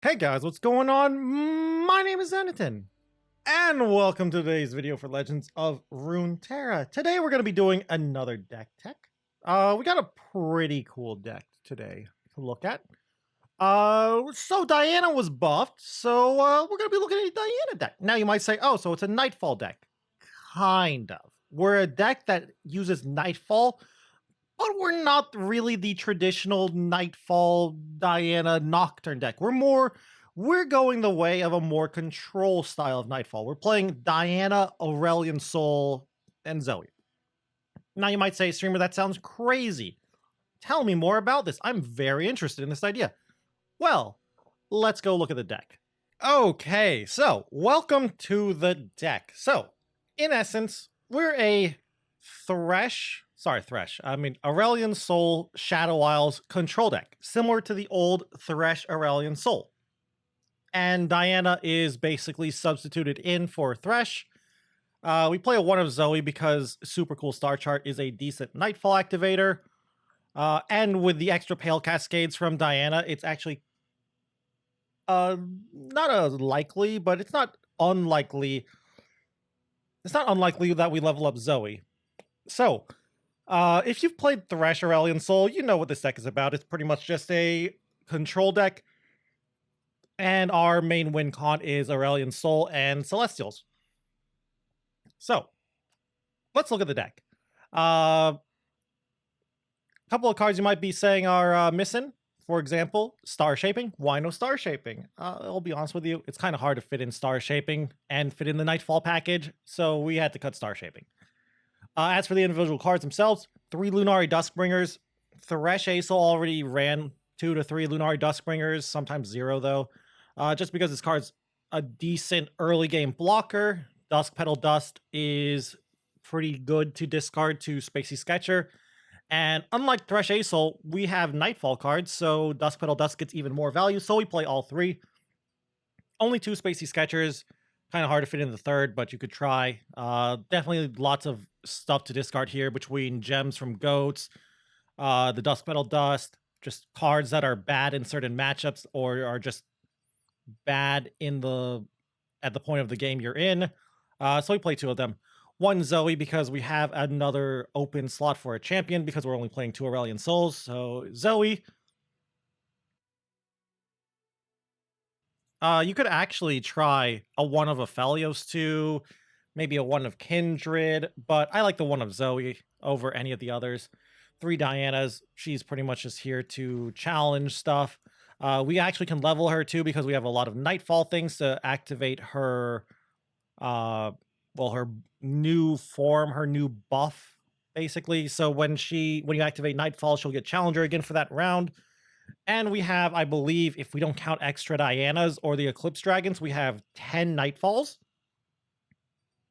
Hey guys, what's going on? My name is Zenaton, and welcome to today's video for Legends of Runeterra. Today we're going to be doing another deck tech. We got a pretty cool deck today to look at. So Diana was buffed, so we're going to be looking at a Diana deck. Now you might say, oh, so it's a Nightfall deck. Kind of. We're a deck that uses Nightfall, but we're not really the traditional Nightfall Diana Nocturne deck. We're going the way of a more control style of Nightfall. We're playing Diana, Aurelion Sol, and Zoe. Now you might say, streamer, that sounds crazy. Tell me more about this. I'm very interested in this idea. Well, let's go look at the deck. Okay, so welcome to the deck. So, in essence, we're a Aurelion Sol Shadow Isles control deck, similar to the old Thresh Aurelion Sol. And Diana is basically substituted in for Thresh. We play a one of Zoe because super cool star chart is a decent Nightfall activator. And with the extra Pale Cascades from Diana, it's actually not a likely, but it's not unlikely. It's not unlikely that we level up Zoe. So, if you've played Thresh Aurelion Sol, you know what this deck is about. It's pretty much just a control deck. And our main win con is Aurelion Sol and Celestials. So, let's look at the deck. A couple of cards you might be saying are missing. For example, Star Shaping. Why no Star Shaping? I'll be honest with you, it's kind of hard to fit in Star Shaping and fit in the Nightfall package, so we had to cut Star Shaping. As for the individual cards themselves, 3 Lunari Duskbringers. Thresh Aesol already ran 2 to 3 Lunari Duskbringers, sometimes 0 though. Just because this card's a decent early game blocker. Dusk Petal Dust is pretty good to discard to Spacey Sketcher. And unlike Thresh Aesol, we have Nightfall cards, so Dusk Petal Dust gets even more value, so we play all 3. Only 2 Spacey Sketchers. Kind of hard to fit in the third, but you could try. Definitely lots of stuff to discard here between gems from goats, the Dusk Petal Dust, just cards that are bad in certain matchups or are just bad at the point of the game you're in. So we play 2 of them. 1 Zoe because we have another open slot for a champion because we're only playing 2 Aurelion Souls. So Zoe. You could actually try a 1 of Aphelios too, maybe a 1 of Kindred, but I like the 1 of Zoe over any of the others. 3 Dianas, she's pretty much just here to challenge stuff. We actually can level her too because we have a lot of Nightfall things to activate her, her new form, her new buff, basically. So when you activate Nightfall, she'll get Challenger again for that round. And we have, I believe, if we don't count extra Dianas or the Eclipse Dragons, we have 10 Nightfalls,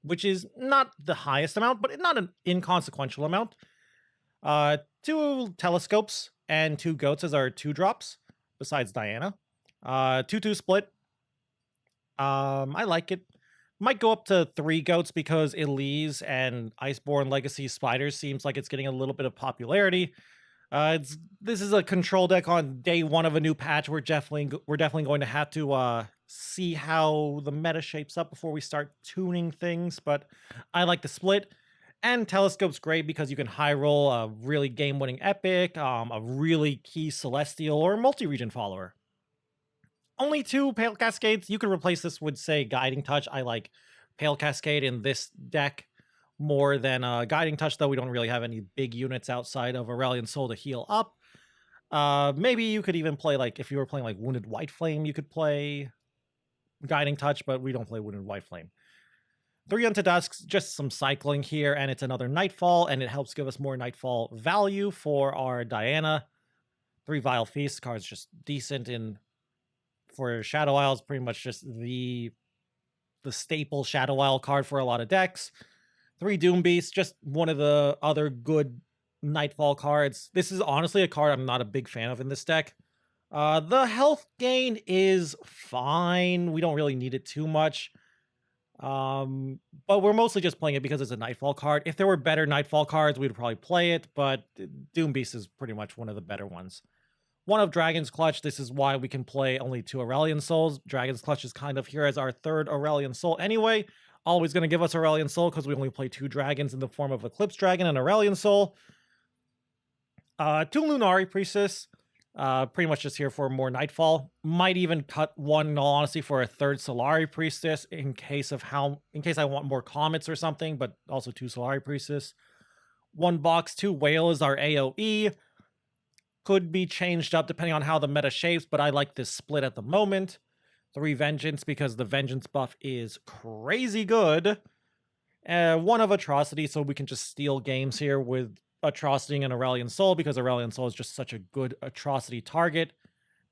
which is not the highest amount, but not an inconsequential amount. 2 Telescopes and 2 Goats as our 2 drops, besides Diana. 2-2 split. I like it. Might go up to 3 Goats because Elise and Iceborn Legacy Spiders seems like it's getting a little bit of popularity. This is a control deck on day 1 of a new patch. We're definitely going to have to see how the meta shapes up before we start tuning things. But I like the split, and Telescope's great because you can high roll a really game-winning epic, a really key celestial, or multi-region follower. Only 2 Pale Cascades. You could replace this with, say, Guiding Touch. I like Pale Cascade in this deck more than Guiding Touch, though we don't really have any big units outside of Aurelion Sol to heal up. Maybe you could even play, like, if you were playing, like, Wounded White Flame, you could play Guiding Touch, but we don't play Wounded White Flame. 3 Unto Dusks, just some cycling here, and it's another Nightfall, and it helps give us more Nightfall value for our Diana. 3 Vile Feast, card's just decent for Shadow Isles, pretty much just the staple Shadow Isle card for a lot of decks. 3 Doom Beasts, just one of the other good Nightfall cards. This is honestly a card I'm not a big fan of in this deck. The health gain is fine. We don't really need it too much. But we're mostly just playing it because it's a Nightfall card. If there were better Nightfall cards, we'd probably play it, but Doom Beast is pretty much one of the better ones. One of Dragon's Clutch, this is why we can play only 2 Aurelion Souls. Dragon's Clutch is kind of here as our 3rd Aurelion Soul anyway. Always going to give us Aurelion Soul because we only play 2 dragons in the form of Eclipse Dragon and Aurelion Soul. 2 Lunari Priestess. Pretty much just here for more Nightfall. Might even cut 1, in all honesty, for a 3rd Solari Priestess in case I want more Comets or something, but also 2 Solari Priestess. 1 box, 2 Whale is our AoE. Could be changed up depending on how the meta shapes, but I like this split at the moment. 3 Vengeance because the Vengeance buff is crazy good. 1 of Atrocity, so we can just steal games here with Atrocity and Aurelion Soul, because Aurelion Soul is just such a good Atrocity target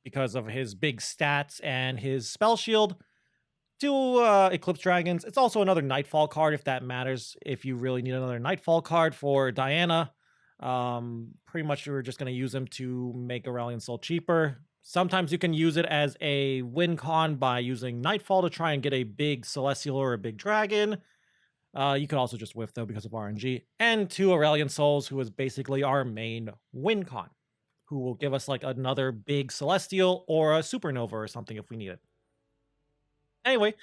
because of his big stats and his spell shield. 2 Eclipse Dragons. It's also another Nightfall card if that matters. If you really need another Nightfall card for Diana. Pretty much we're just going to use them to make Aurelion Soul cheaper. Sometimes you can use it as a win con by using Nightfall to try and get a big Celestial or a big Dragon. You could also just whiff though because of RNG. And 2 Aurelion Souls, who is basically our main win con, who will give us like another big Celestial or a Supernova or something if we need it. Anyway,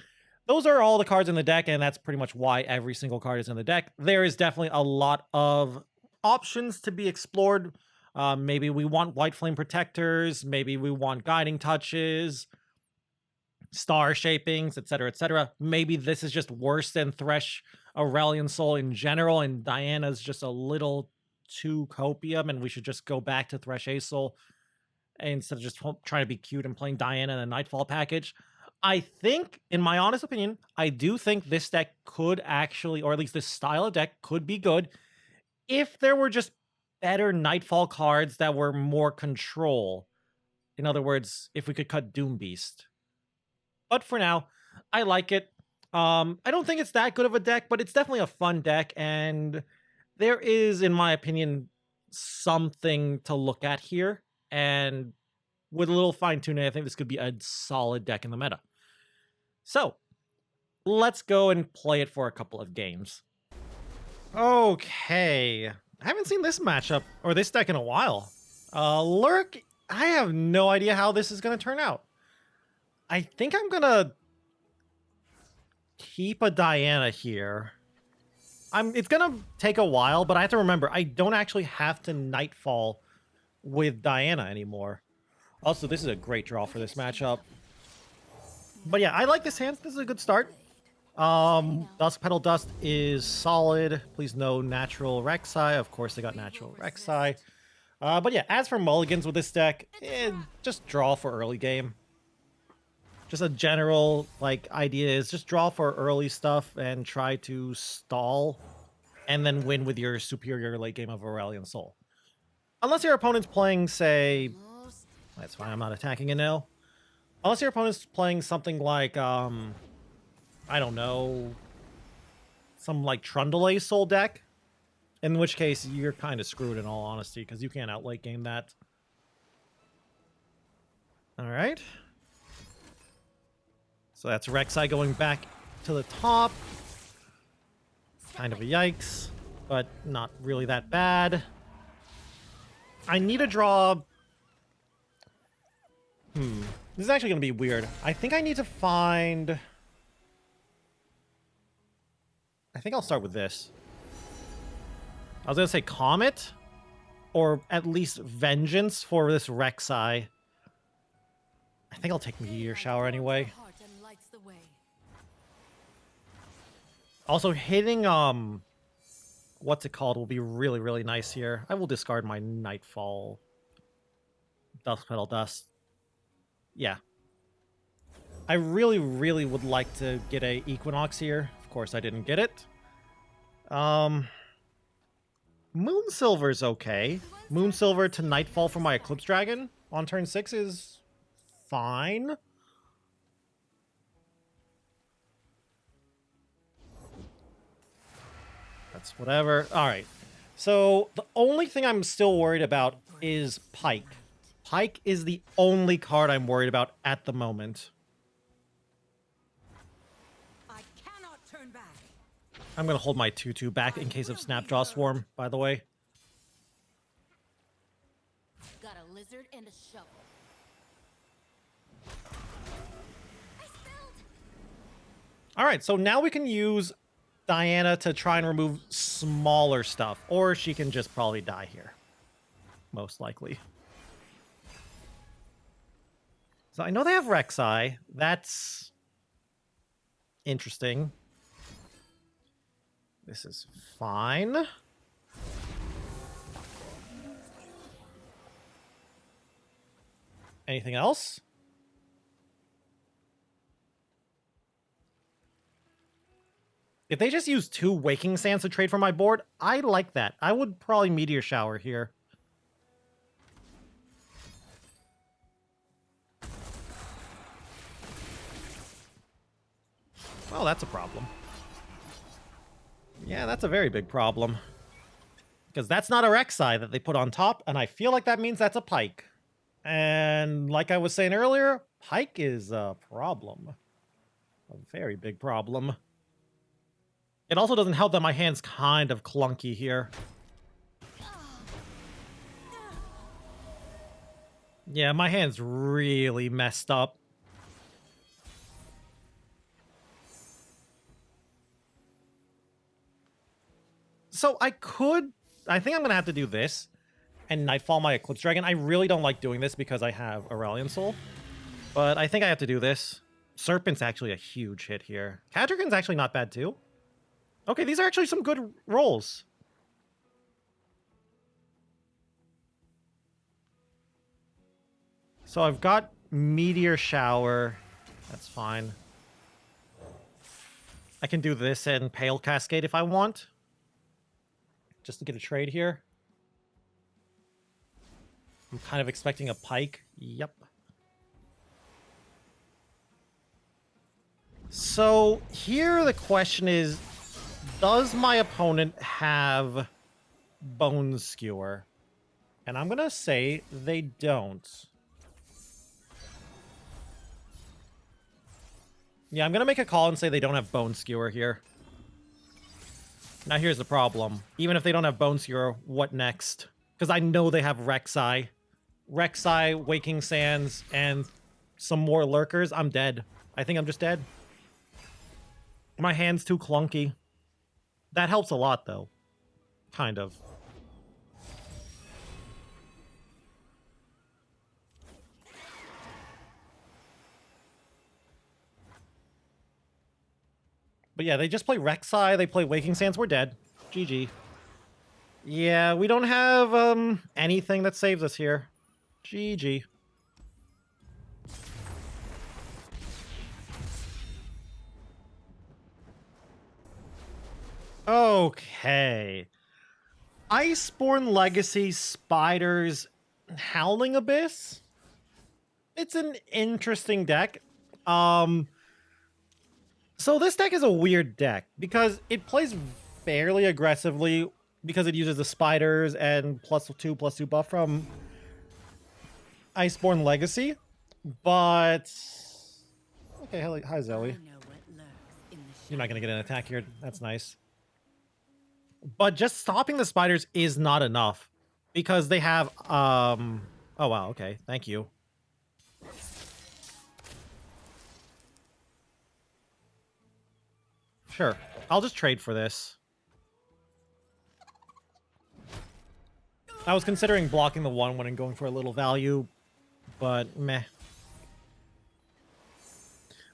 those are all the cards in the deck, and that's pretty much why every single card is in the deck. There is definitely a lot of options to be explored. Maybe we want White Flame Protectors, maybe we want Guiding Touches, Star Shapings, etc., etc. Maybe this is just worse than Thresh Aurelion Soul in general, and Diana's just a little too copium, and we should just go back to Thresh A Soul instead of just trying to be cute and playing Diana in a Nightfall package. I think, in my honest opinion, I do think this deck could actually, or at least this style of deck could be good if there were just better Nightfall cards that were more control. In other words, if we could cut Doom Beast. But for now, I like it. I don't think it's that good of a deck, but it's definitely a fun deck, and there is, in my opinion, something to look at here. And with a little fine-tuning, I think this could be a solid deck in the meta. So, let's go and play it for a couple of games. Okay. I haven't seen this matchup, or this deck in a while. Lurk, I have no idea how this is going to turn out. I think I'm going to keep a Diana here. It's going to take a while, but I have to remember, I don't actually have to Nightfall with Diana anymore. Also, this is a great draw for this matchup. But yeah, I like this hand. This is a good start. Dusk Petal Dust is solid. Please no natural Rek'Sai. Of course, they got natural Rek'Sai. But yeah, as for mulligans with this deck, just draw for early game. Just a general idea is just draw for early stuff and try to stall and then win with your superior late game of Aurelion Soul. Unless your opponent's playing, say... That's fine, I'm not attacking it now. Unless your opponent's playing something like, I don't know, some Trundle Soul deck, in which case you're kind of screwed in all honesty, because you can't out late game that. Alright. So that's Rek'Sai going back to the top. Kind of a yikes, but not really that bad. I need to draw... This is actually going to be weird. I think I need to find... I think I'll start with this. I was going to say Comet, or at least Vengeance for this Rek'Sai. I think I'll take Meteor Shower anyway. Also, hitting, what's it called, will be really, really nice here. I will discard my Nightfall. Dusk Petal Dust. Yeah. I really, really would like to get a Equinox here. Of course, I didn't get it. Moonsilver's okay. Moonsilver to Nightfall for my Eclipse Dragon on turn 6 is fine. That's whatever. Alright. So, the only thing I'm still worried about is Pike. Pike is the only card I'm worried about at the moment. I cannot turn back. I'm going to hold my 2/2 back in case of Snapjaw Swarm, by the way. lizard and a shovel. I spilled. All right, so now we can use Diana to try and remove smaller stuff, or she can just probably die here. Most likely. So I know they have Rek'Sai. That's interesting. This is fine. Anything else? If they just use 2 Waking Sands to trade for my board, I like that. I would probably Meteor Shower here. Well, that's a problem. Yeah, that's a very big problem. Because that's not a Rek'Sai that they put on top, and I feel like that means that's a Pike. And like I was saying earlier, Pike is a problem. A very big problem. It also doesn't help that my hand's kind of clunky here. Yeah, my hand's really messed up. So I think I'm going to have to do this and Nightfall my Eclipse Dragon. I really don't like doing this because I have Aurelion Soul. But I think I have to do this. Serpent's actually a huge hit here. Kadrigan's actually not bad too. Okay, these are actually some good rolls. So I've got Meteor Shower. That's fine. I can do this and Pale Cascade if I want. Just to get a trade here. I'm kind of expecting a Pike. Yep. So here the question is, does my opponent have Bone Skewer? And I'm going to say they don't. Yeah, I'm going to make a call and say they don't have Bone Skewer here. Now here's the problem. Even if they don't have Bone Skewer, what next? Because I know they have Rek'Sai. Rek'Sai, Waking Sands, and some more Lurkers. I'm dead. I think I'm just dead. My hand's too clunky. That helps a lot, though. Kind of. But yeah, they just play Rek'Sai, they play Waking Sands, we're dead. GG. Yeah, we don't have anything that saves us here. GG. Okay. Iceborn Legacy, Spiders, Howling Abyss? It's an interesting deck. So this deck is a weird deck because it plays fairly aggressively because it uses the spiders and +2/+2 buff from Iceborn Legacy. But okay, hi Zoe. You're not gonna get an attack here. That's nice. But just stopping the spiders is not enough because they have oh wow, okay, thank you. Sure, I'll just trade for this. I was considering blocking the 1/1 and going for a little value, but meh.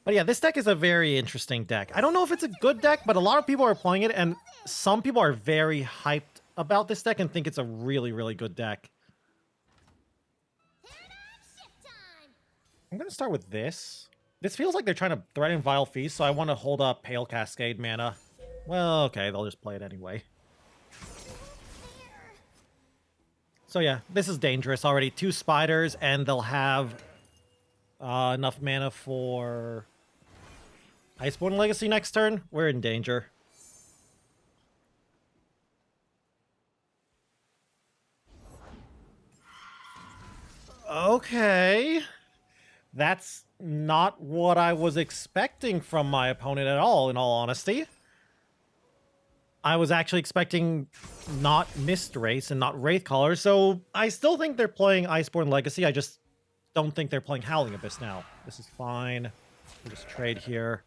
But yeah, this deck is a very interesting deck. I don't know if it's a good deck, but a lot of people are playing it, and some people are very hyped about this deck and think it's a really, really good deck. I'm going to start with this. This feels like they're trying to threaten Vile Feast, so I want to hold up Pale Cascade mana. Well, okay, they'll just play it anyway. So yeah, this is dangerous already. 2 spiders, and they'll have enough mana for Iceborn Legacy next turn. We're in danger. Okay. That's not what I was expecting from my opponent at all, in all honesty. I was actually expecting not Mist Race and not Wraithcaller, so I still think they're playing Iceborn Legacy. I just don't think they're playing Howling Abyss now. This is fine. We'll just trade here.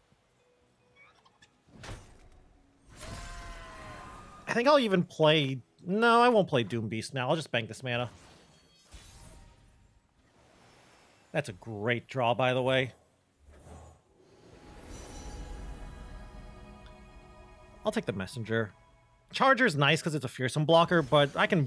I think I'll even play... No, I won't play Doom Beast now. I'll just bank this mana. That's a great draw, by the way. I'll take the Messenger. Charger's nice because it's a fearsome blocker, but I can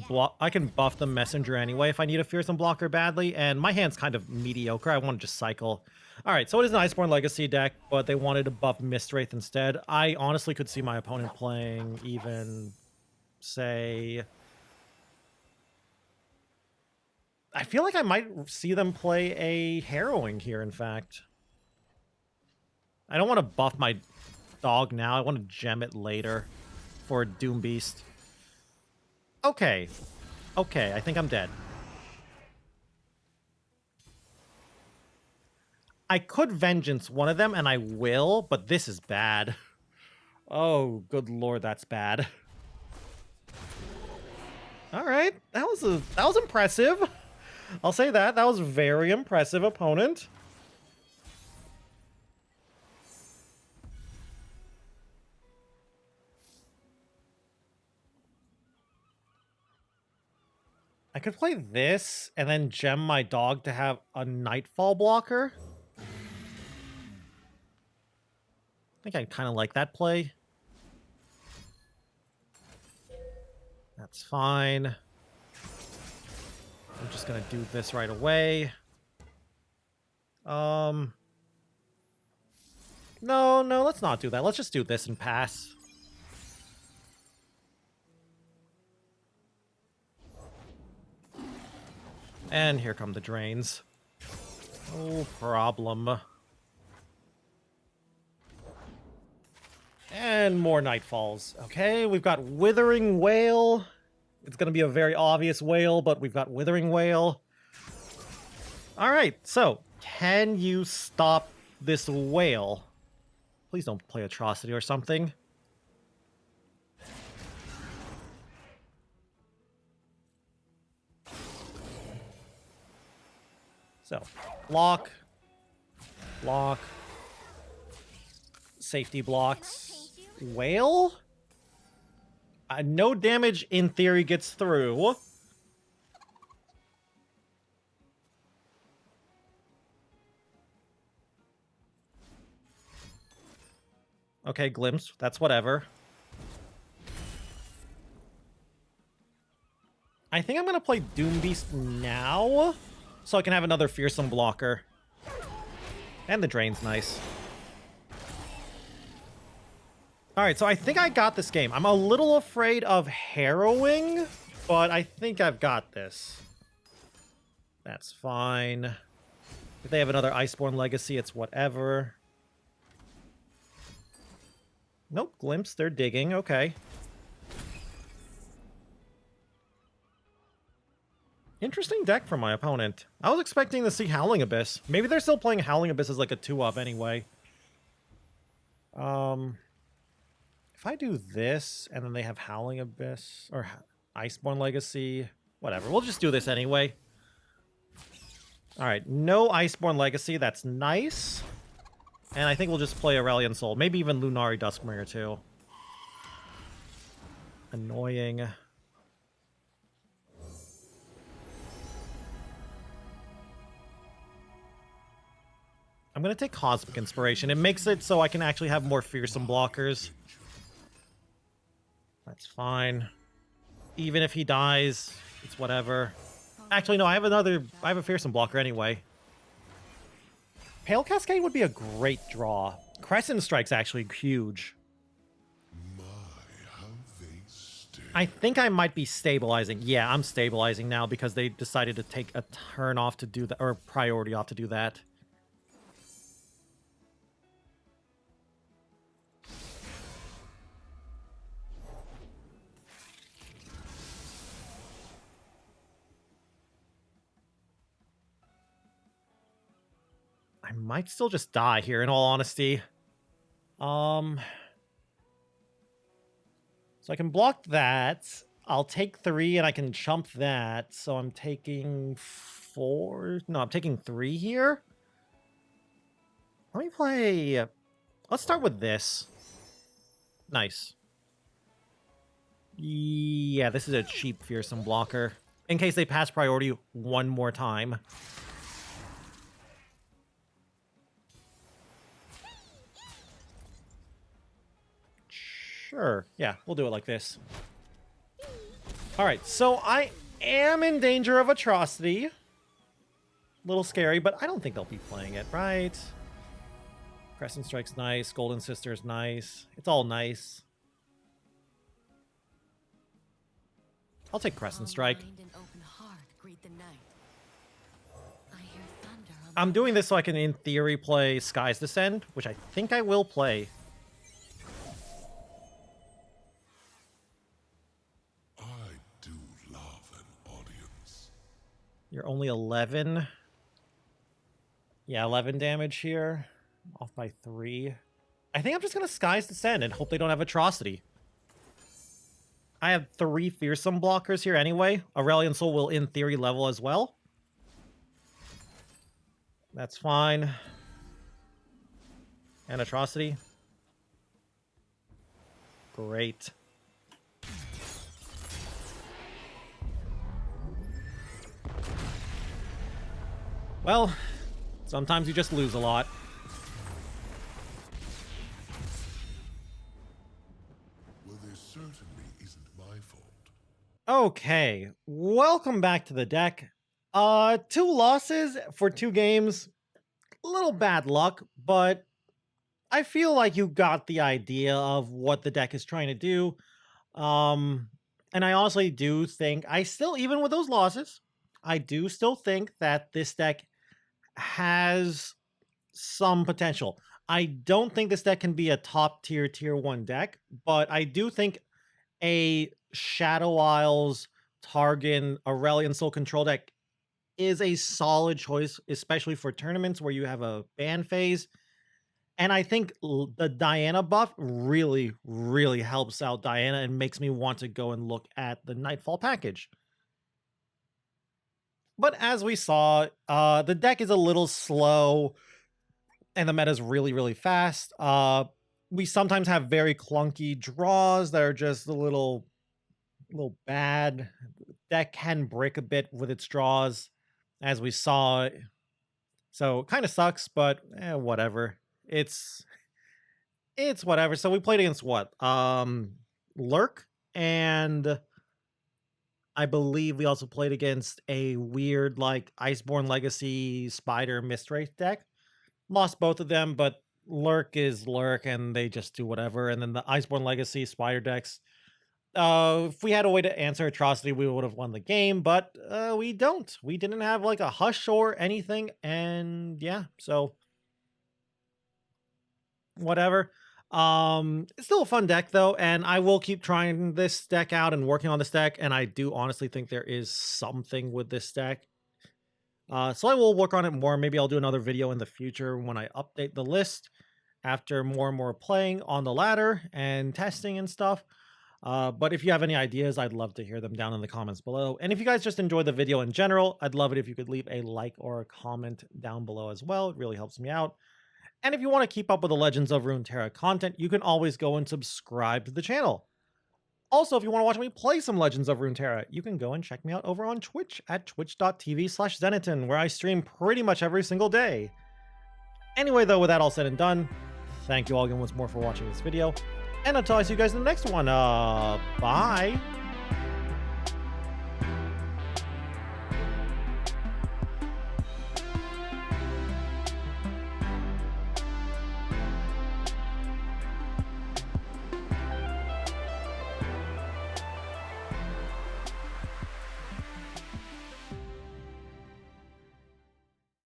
buff the Messenger anyway if I need a fearsome blocker badly, and my hand's kind of mediocre. I want to just cycle. All right, so it is an Iceborn Legacy deck, but they wanted to buff Mistwraith instead. I honestly could see my opponent playing even, say... I feel like I might see them play a Harrowing here, in fact. I don't want to buff my dog now. I want to gem it later for Doom Beast. Okay. Okay, I think I'm dead. I could Vengeance one of them, and I will, but this is bad. Oh, good lord, that's bad. All right, that was impressive. I'll say that. That was a very impressive opponent. I could play this and then gem my dog to have a Nightfall blocker. I think I kind of like that play. That's fine. I'm just going to do this right away. No, let's not do that. Let's just do this and pass. And here come the drains. No problem. And more Nightfalls. Okay, we've got Withering Wail. It's going to be a very obvious whale, but we've got Withering Wail. All right, so can you stop this whale? Please don't play Atrocity or something. So, block, block, safety blocks, whale? No damage in theory gets through. Okay, glimpse, that's whatever. I think I'm gonna play Doom Beast now, so I can have another fearsome blocker. And the drain's nice. Alright, so I think I got this game. I'm a little afraid of Harrowing, but I think I've got this. That's fine. If they have another Iceborn Legacy, it's whatever. Nope, Glimpse, they're digging, okay. Interesting deck from my opponent. I was expecting to see Howling Abyss. Maybe they're still playing Howling Abyss as like a 2-up anyway. If I do this, and then they have Howling Abyss, or Iceborn Legacy, whatever. We'll just do this anyway. Alright, no Iceborn Legacy, that's nice. And I think we'll just play Aurelion Soul. Maybe even Lunari Duskbringer too. Annoying. I'm going to take Cosmic Inspiration. It makes it so I can actually have more fearsome blockers. That's fine. Even if he dies, it's whatever. Actually, no, I have a fearsome blocker anyway. Pale Cascade would be a great draw. Crescent Strike's actually huge. I think I might be stabilizing. Yeah, I'm stabilizing now because they decided to take a turn off to do that, or priority off to do that. I might still just die here, in all honesty. So So I can block that. I'll take 3 and I can chump that. So I'm taking 4. No, I'm taking 3 here. Let me play. Let's start with this. Nice. Yeah, this is a cheap fearsome blocker. In case they pass priority one more time. Sure. Yeah, we'll do it like this. Alright, so I am in danger of atrocity. A little scary, but I don't think they'll be playing it, right? Crescent Strike's nice. Golden Sister's nice. It's all nice. I'll take Crescent Strike. I'm doing this so I can, in theory, play Sky's Descent, which I think I will play. I do love an audience. You're only 11. Yeah, 11 damage here. Off by 3. I think I'm just going to Sky's Descent and hope they don't have Atrocity. I have 3 fearsome blockers here anyway. Aurelion Soul will, in theory, level as well. That's fine. And Atrocity. Great. Well, sometimes you just lose a lot. Well, this certainly isn't my fault. Okay, welcome back to the deck. 2 losses for 2 games. A little bad luck, but I feel like you got the idea of what the deck is trying to do. And I honestly do think, even with those losses, I do still think that this deck has some potential. I don't think this deck can be a top tier, tier 1 deck, but I do think a Shadow Isles, Targon, Aurelion Soul control deck is a solid choice, especially for tournaments where you have a ban phase. And I think the Diana buff really, really helps out Diana and makes me want to go and look at the Nightfall package. But as we saw, the deck is a little slow and the meta is really, really fast. We sometimes have very clunky draws that are just a little bad. Deck can break a bit with its draws, as we saw. So kind of sucks, but whatever. It's whatever. So we played against what? Lurk, and I believe we also played against a weird like Iceborn Legacy Spider Mistwraith deck. Lost both of them, but Lurk is Lurk and they just do whatever. And then the Iceborn Legacy Spider decks, if we had a way to answer Atrocity, we would have won the game, but we don't. We didn't have like a Hush or anything, and yeah, so whatever. It's still a fun deck though, and I will keep trying this deck out and working on this deck, and I do honestly think there is something with this deck. So I will work on it more. Maybe I'll do another video in the future when I update the list after more and more playing on the ladder and testing and stuff. But if you have any ideas, I'd love to hear them down in the comments below. And if you guys just enjoyed the video in general, I'd love it if you could leave a like or a comment down below as well. It really helps me out. And if you want to keep up with the Legends of Runeterra content, you can always go and subscribe to the channel. Also, if you want to watch me play some Legends of Runeterra, you can go and check me out over on Twitch at twitch.tv/Zenaton, where I stream pretty much every single day. Anyway, though, with that all said and done, thank you all again once more for watching this video. And until I see you guys in the next one, bye!